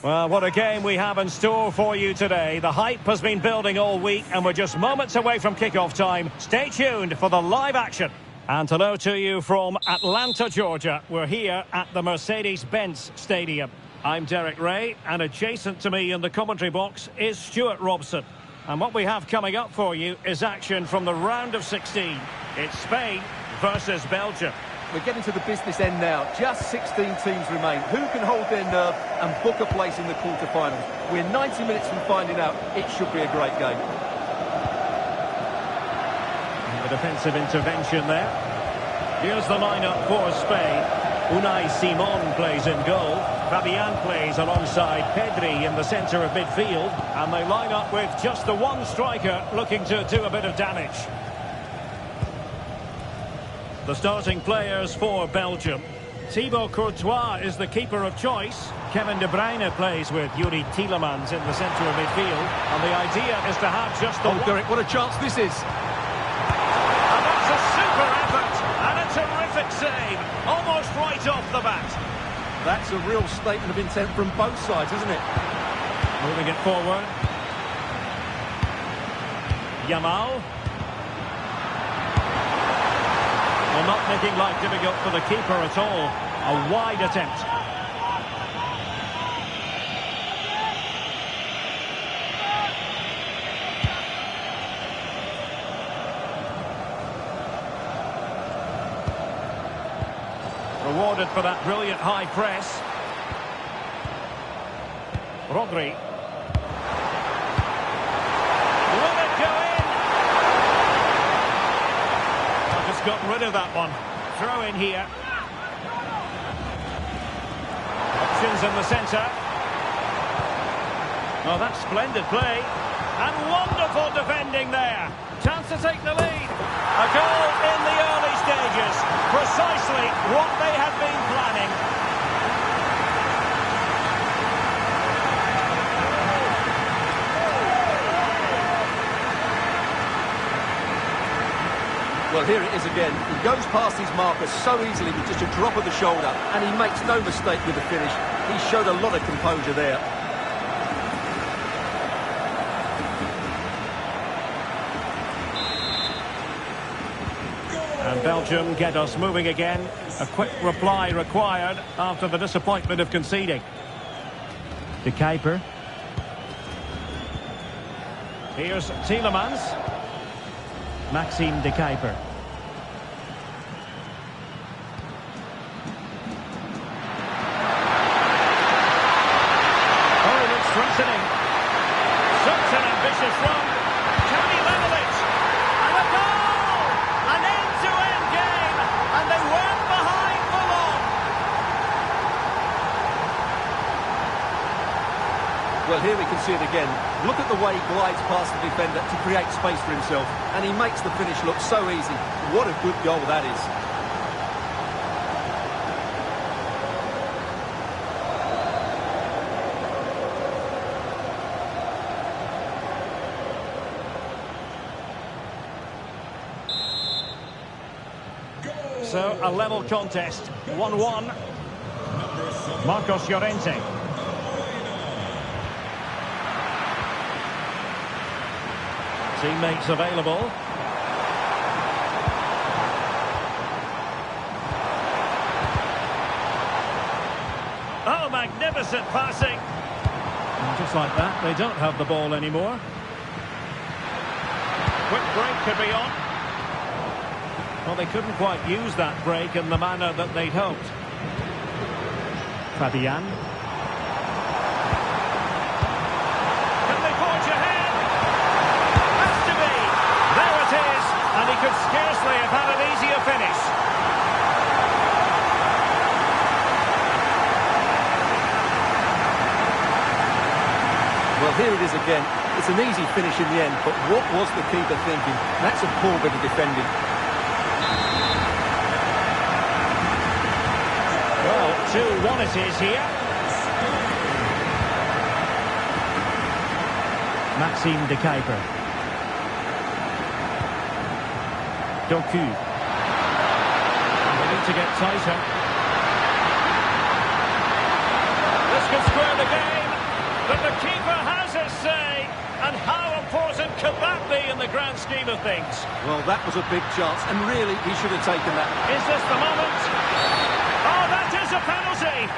Well, what a game we have in store for you today. The hype has been building all week and we're just moments away from kickoff time. Stay tuned for the live action. And hello to you from Atlanta, Georgia. We're here at the Mercedes-Benz Stadium. I'm Derek Ray, and adjacent to me in the commentary box is Stuart Robson. And what we have coming up for you is action from the round of 16. It's Spain versus Belgium. We're getting to the business end now. Just 16 teams remain. Who can hold their nerve and book a place in the quarter-finals? We're 90 minutes from finding out. It should be a great game. The defensive intervention there. Here's the lineup for Spain. Unai Simon plays in goal. Fabian plays alongside Pedri in the centre of midfield. And they line up with just the one striker looking to do a bit of damage. The starting players for Belgium. Thibaut Courtois is the keeper of choice. Kevin De Bruyne plays with Yuri Tielemans in the centre of midfield. And the idea is to have just the one. Derek, what a chance this is. And that's a super effort. And a terrific save. Almost right off the bat. That's a real statement of intent from both sides, isn't it? Moving it forward. Yamal. Well, not making life difficult for the keeper at all. A wide attempt. Rewarded for that brilliant high press. Rodri. Will it go in? I've just got rid of that one. Throw in here. Options in the centre. Oh, that's splendid play. And wonderful defending there. Chance to take the lead. A goal in the early stages. Precisely what they had been planning. Well, here it is again. He goes past his marker so easily with just a drop of the shoulder, and he makes no mistake with the finish. He showed a lot of composure there. And Belgium get us moving again. A quick reply required after the disappointment of conceding. De Kuiper. Here's Tielemans. Maxime De Kuiper. Oh, it looks threatening. Such an ambitious run. Can he level it? And a goal! An end-to-end game, and they weren't behind for long. Well, here we can see it again. Look at the way he glides past the defender to create space for himself, and he makes the finish look so easy. What a good goal that is. So, a level contest, 1-1. Marcos Llorente. Teammates available. Oh, magnificent passing. And just like that, they don't have the ball anymore. Quick break could be on. Well, they couldn't quite use that break in the manner that they'd hoped. Fabian. Can they forge ahead? Has to be. There it is. And he could scarcely have had an easier finish. Well, here it is again. It's an easy finish in the end, but what was the keeper thinking? That's a poor bit of defending. Well, 2-1 it is here. Maxime De Kuiper. Doku. They need to get tighter. This could square the game. And how important could that be in the grand scheme of things? Well, that was a big chance, and really, he should have taken that. Is this the moment? Oh, that is a penalty!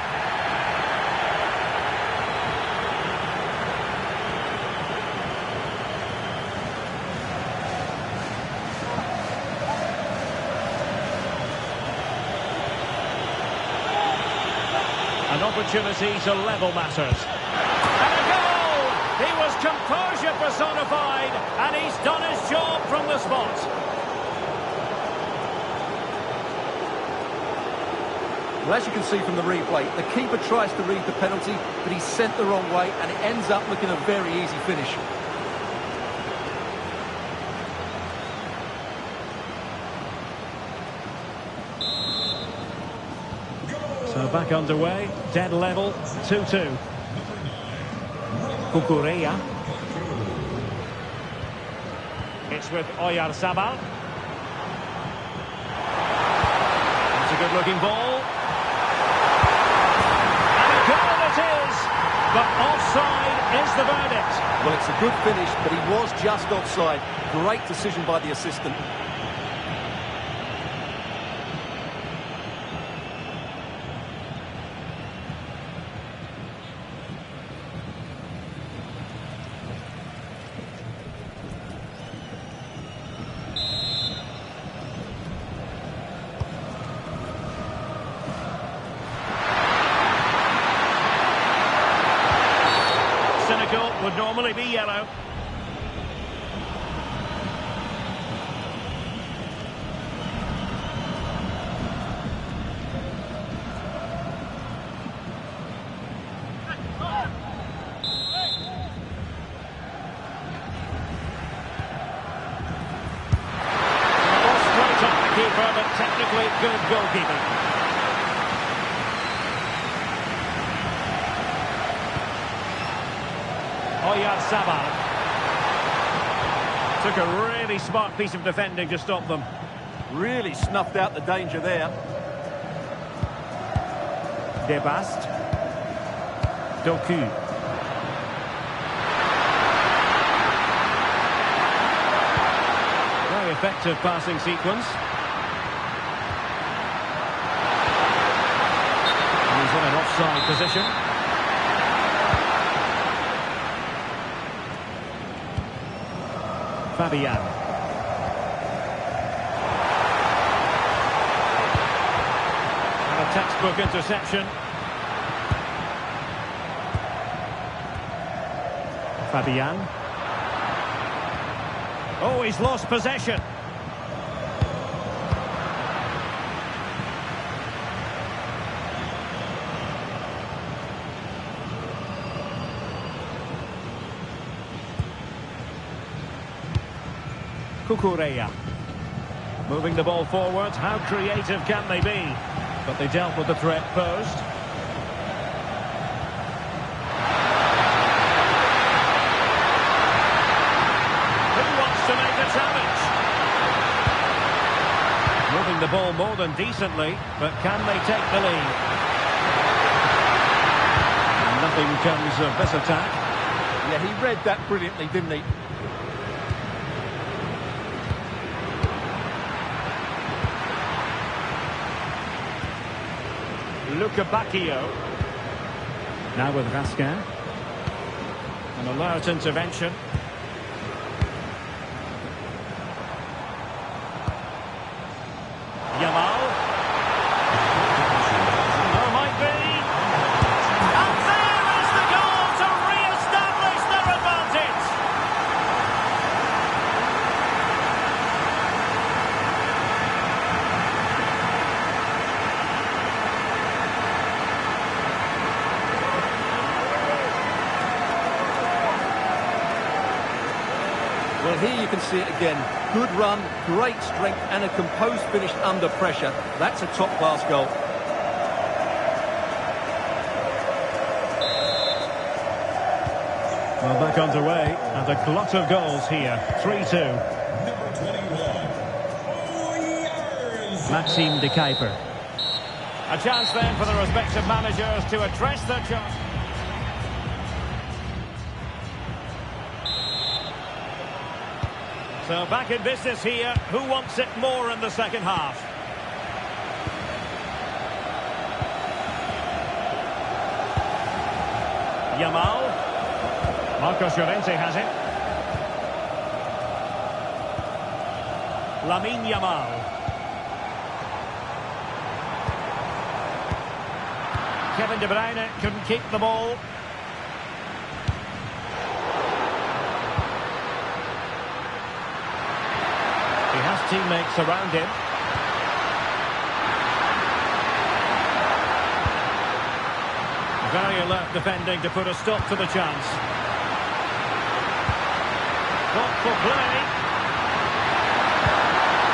An opportunity to level matters. And a goal! He was composure personified, and he's done his job from the spot. Well, as you can see from the replay, the keeper tries to read the penalty, but he's sent the wrong way, and it ends up looking a very easy finish. So back underway, dead level, 2-2. Cucurella. It's with Oyarzabal. It's a good-looking ball. And a goal it is! But offside is the verdict. Well, it's a good finish, but he was just offside. Great decision by the assistant. Would normally be yellow. Straight off the keeper, but technically good goalkeeping. Oyarzabal. Took a really smart piece of defending to stop them. Really snuffed out the danger there. Debast. Doku. Very effective passing sequence. He's in an offside position. Fabian. And a textbook interception. Fabian. Oh, he's lost possession. Cucurella. Moving the ball forward. How creative can they be? But they dealt with the threat posed. Who wants to make a challenge? Moving the ball more than decently, but can they take the lead? And nothing comes of this attack. Yeah, he read that brilliantly, didn't he? Luca Bacchio. Now with Raskin. An alert intervention. Yamal. Oh, might be. And there is the goal to re-establish their advantage. Well, here you can see it again. Good run, great strength, and a composed finish under pressure. That's a top-class goal. Well, back underway, and a glut of goals here. 3-2. Maxime de Kuiper. A chance then for the respective managers to address their chance. So back in business here. Who wants it more in the second half? Yamal. Marcos Llorente has it. Lamine Yamal. Kevin De Bruyne couldn't keep the ball. He has teammates around him. Very alert defending to put a stop to the chance. Thoughtful play.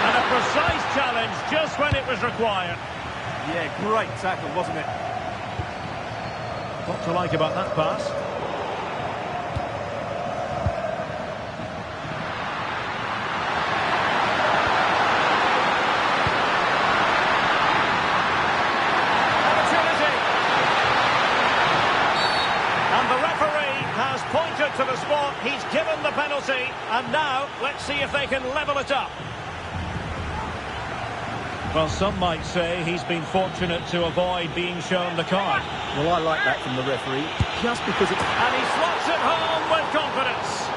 And a precise challenge just when it was required. Yeah, great tackle, wasn't it? What to like about that pass? Pointed to the spot, he's given the penalty, and now let's see if they can level it up. Well, some might say he's been fortunate to avoid being shown the card. Well, I like that from the referee, just because it's... And he slots it home with confidence.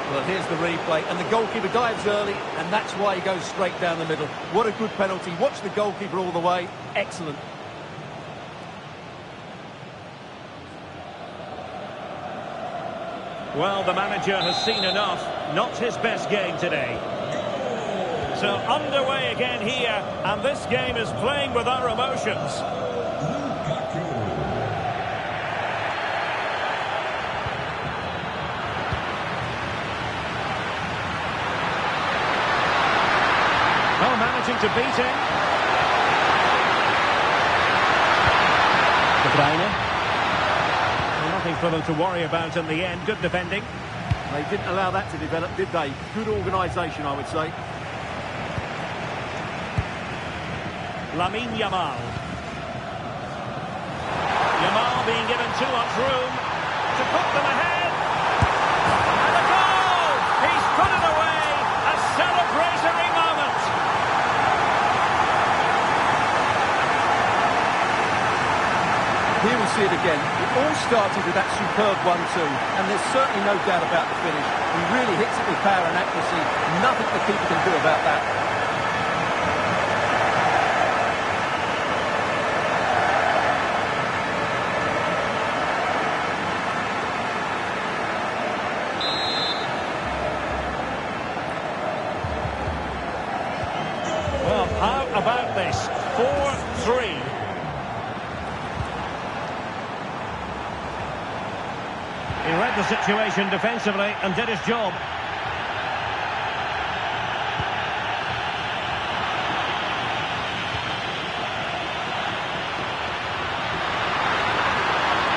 Well, here's the replay, and the goalkeeper dives early, and that's why he goes straight down the middle. What a good penalty. Watch the goalkeeper all the way. Excellent. Well, the manager has seen enough. Not his best game today. So underway again here, and this game is playing with our emotions. Oh, managing to beat him. De Bruyne. Well, nothing for them to worry about in the end. Good defending. They didn't allow that to develop, did they? Good organisation, I would say. Lamine Yamal. Yamal being given too much room to put them ahead. And a goal! He's put it away. A celebratory moment. Here we see it again. It all started with that superb 1-2, and there's certainly no doubt about the finish. He really hits it with power and accuracy. Nothing the keeper can do about that. Well, how about this? 4-3. He read the situation defensively and did his job.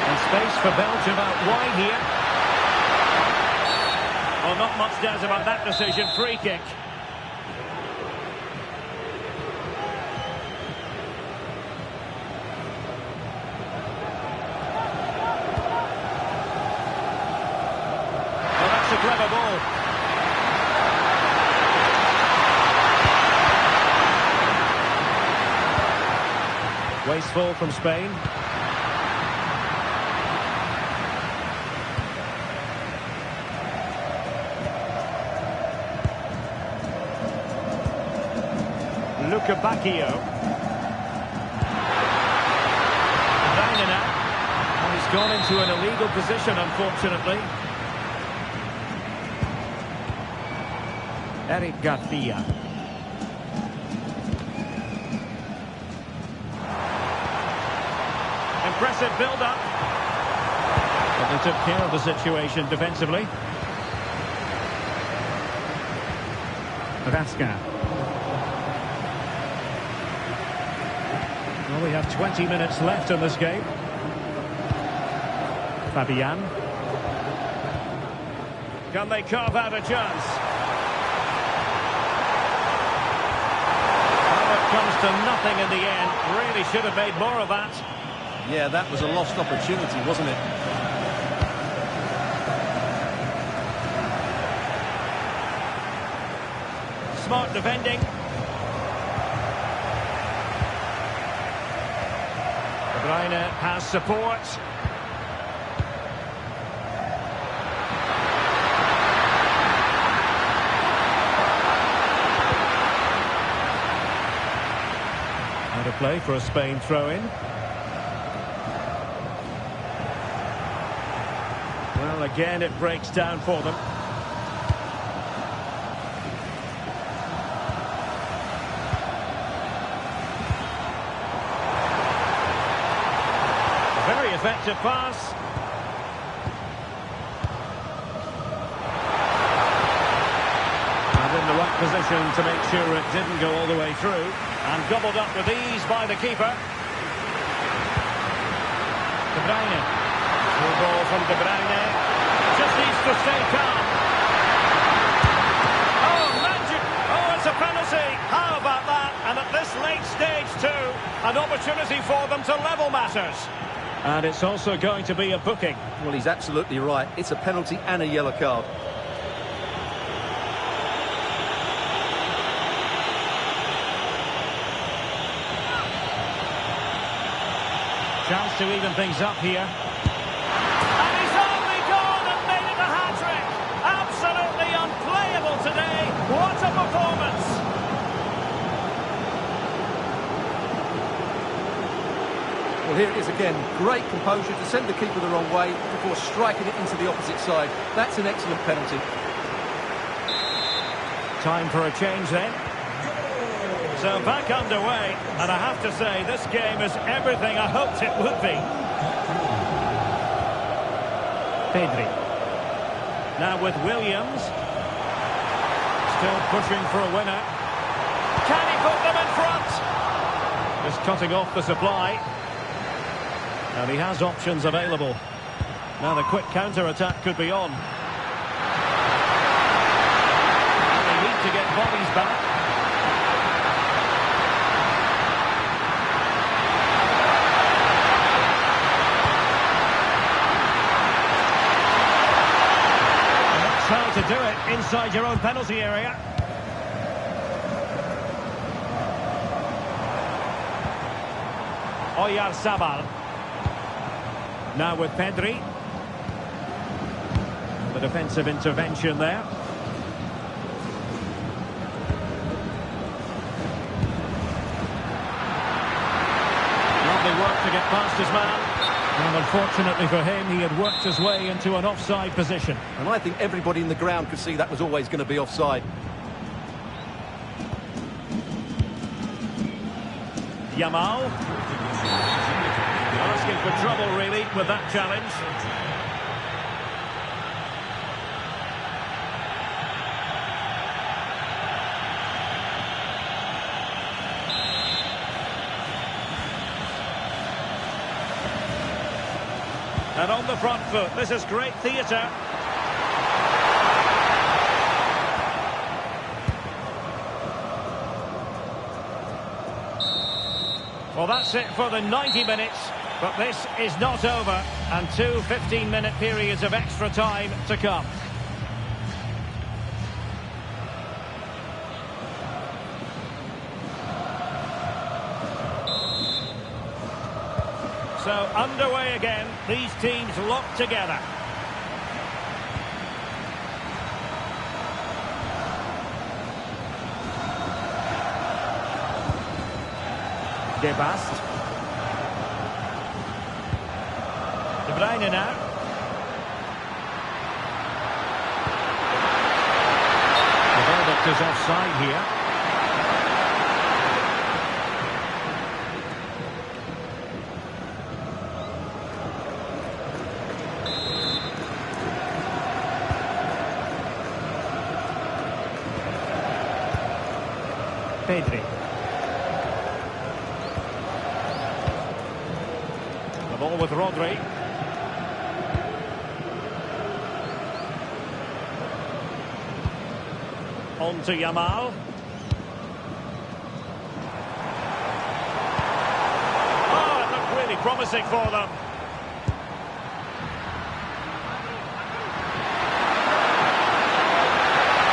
And space for Belgium out wide here. Well, not much doubt about that decision. Free kick. A clever ball. Wasteful from Spain. Luca Bacchio. Now. And he's gone into an illegal position, unfortunately. Eric Garcia. Impressive build-up. But they took care of the situation defensively. Raska. Well, we have 20 minutes left in this game. Fabian. Can they carve out a chance? comes to nothing in the end. Really should have made more of that. Yeah, that was a lost opportunity, wasn't it? Smart defending. De Bruyne has support. Out of play for a Spain throw-in. Well, again, it breaks down for them. Very effective pass. And in the right position to make sure it didn't go all the way through. And gobbled up with ease by the keeper. De Bruyne. Good ball from De Bruyne. Just needs to stay calm. Oh, magic! Oh, it's a penalty. How about that? And at this late stage too, an opportunity for them to level matters. And it's also going to be a booking. Well, he's absolutely right. It's a penalty and a yellow card. Chance to even things up here. And he's only gone and made it a hat-trick. Absolutely unplayable today. What a performance. Well, here it is again. Great composure to send the keeper the wrong way before striking it into the opposite side. That's an excellent penalty. Time for a change then. So back underway, and I have to say, this game is everything I hoped it would be. Pedri. Now with Williams. Still pushing for a winner. Can he put them in front? Just cutting off the supply. And he has options available. Now the quick counter-attack could be on. And they need to get bodies back. How to do it inside your own penalty area. Oyarzabal. Now with Pedri. The defensive intervention there. Lovely work to get past his man. And unfortunately for him, he had worked his way into an offside position. And I think everybody in the ground could see that was always going to be offside. Yamal. Asking for trouble, really, with that challenge. And on the front foot, this is great theatre. Well, that's it for the 90 minutes, but this is not over, and two 15-minute periods of extra time to come. So, underway again, these teams locked together. De Bast. De Bruyne now. The verdict is offside here. Pedri. The ball with Rodri. On to Yamal. promising for them.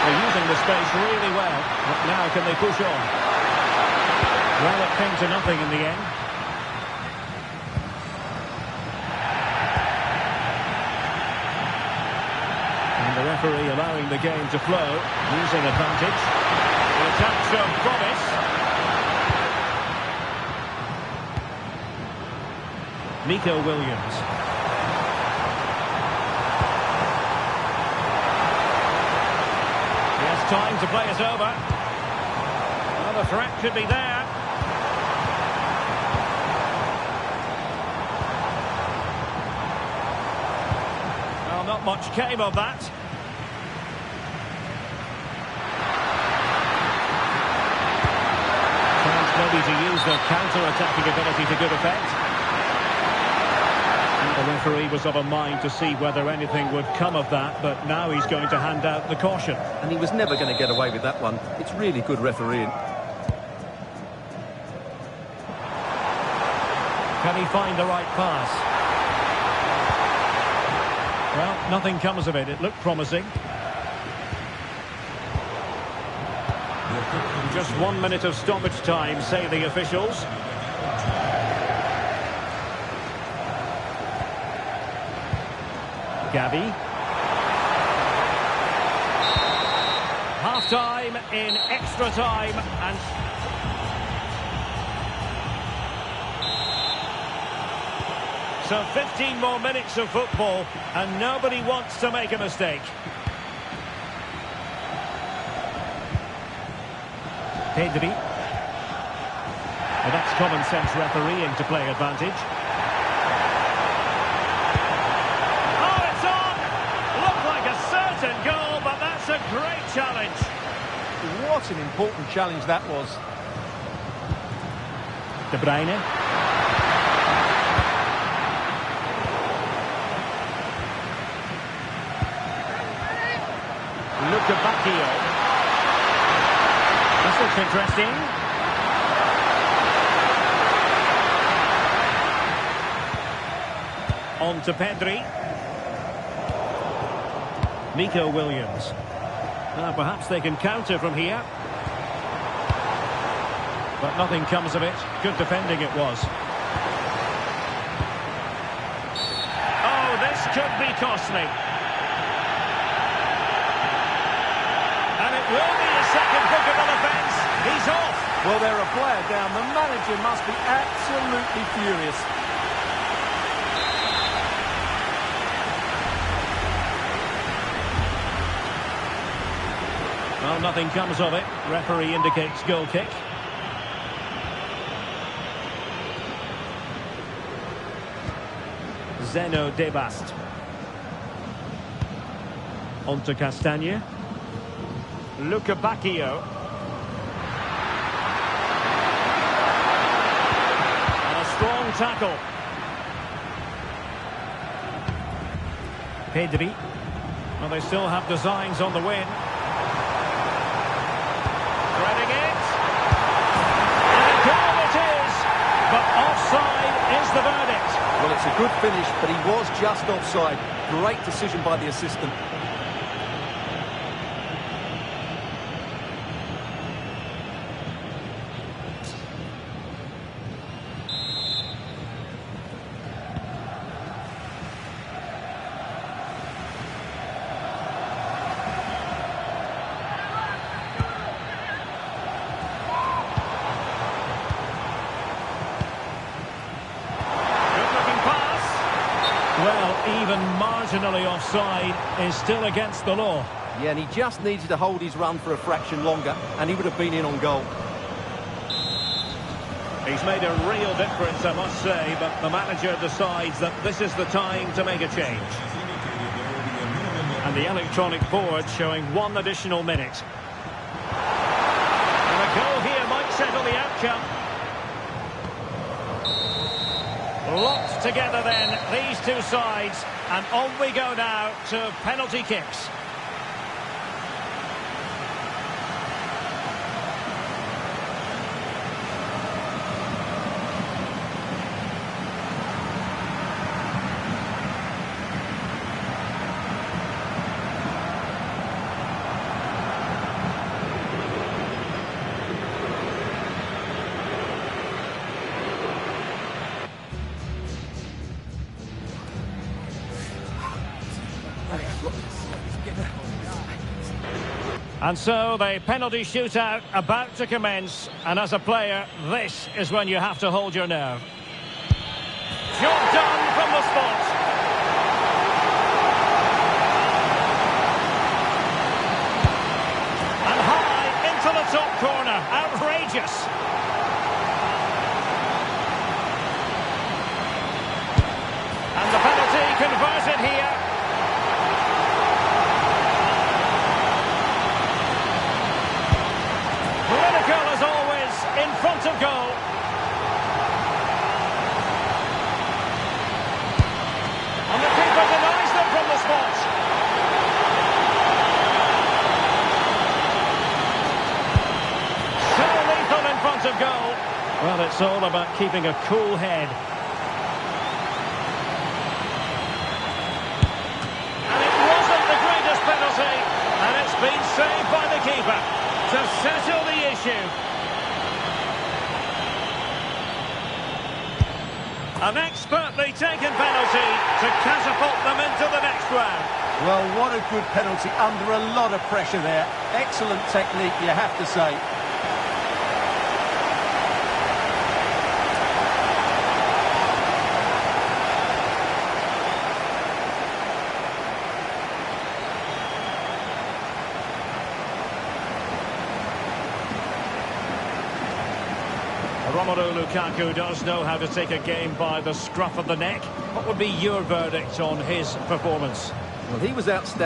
They're using the space really well. But now can they push on? Well, it came to nothing in the end. And the referee allowing the game to flow, using advantage. The attack showed promise. Nico Williams. He has time to play it over. Well, the threat could be there. Well, not much came of that. Chance maybe to use their counter-attacking ability to good effect. The referee was of a mind to see whether anything would come of that, but now he's going to hand out the caution. And he was never going to get away with that one. It's really good refereeing. Can he find the right pass? Well, nothing comes of it. It looked promising. Just 1 minute of stoppage time, say the officials. Gavi. Half-time in extra time and... So 15 more minutes of football and nobody wants to make a mistake. Pedri. Well, that's common sense refereeing to play advantage. Goal, but that's a great challenge. What an important challenge that was. De Bruyne. Look at Bacchio. This looks interesting. On to Pedri. Nico Williams. Perhaps they can counter from here. But nothing comes of it. Good defending it was. Oh, this could be costly. And it will be a second bookable offence. He's off. Well, they're a player down. The manager must be absolutely furious. Well, nothing comes of it. Referee indicates goal kick. Zeno Debast. On to Castagne. Luca Bacchio. And a strong tackle. Pedri. Well, they still have designs on the win. Threading it. And a goal it is. But offside is the verdict. Well, it's a good finish, but he was just offside. Great decision by the assistant. Well, even marginally offside is still against the law. Yeah, and he just needed to hold his run for a fraction longer, and he would have been in on goal. He's made a real difference, I must say, but the manager decides that this is the time to make a change. And the electronic board showing 1 additional minute. And a goal here might settle the outcome. Locked together then, these two sides, and on we go now to penalty kicks. And so the penalty shootout about to commence. And as a player, this is when you have to hold your nerve. Job done from the spot. And high into the top corner. Outrageous. And the penalty converted here. Clinical as always, in front of goal. And the keeper denies them from the spot. So lethal in front of goal. Well, it's all about keeping a cool head. And it wasn't the greatest penalty. And it's been saved by the keeper to settle the issue. An expertly taken penalty to catapult them into the next round. Well, what a good penalty under a lot of pressure there. Excellent technique, you have to say. Romelu Lukaku does know how to take a game by the scruff of the neck. What would be your verdict on his performance? Well, he was outstanding.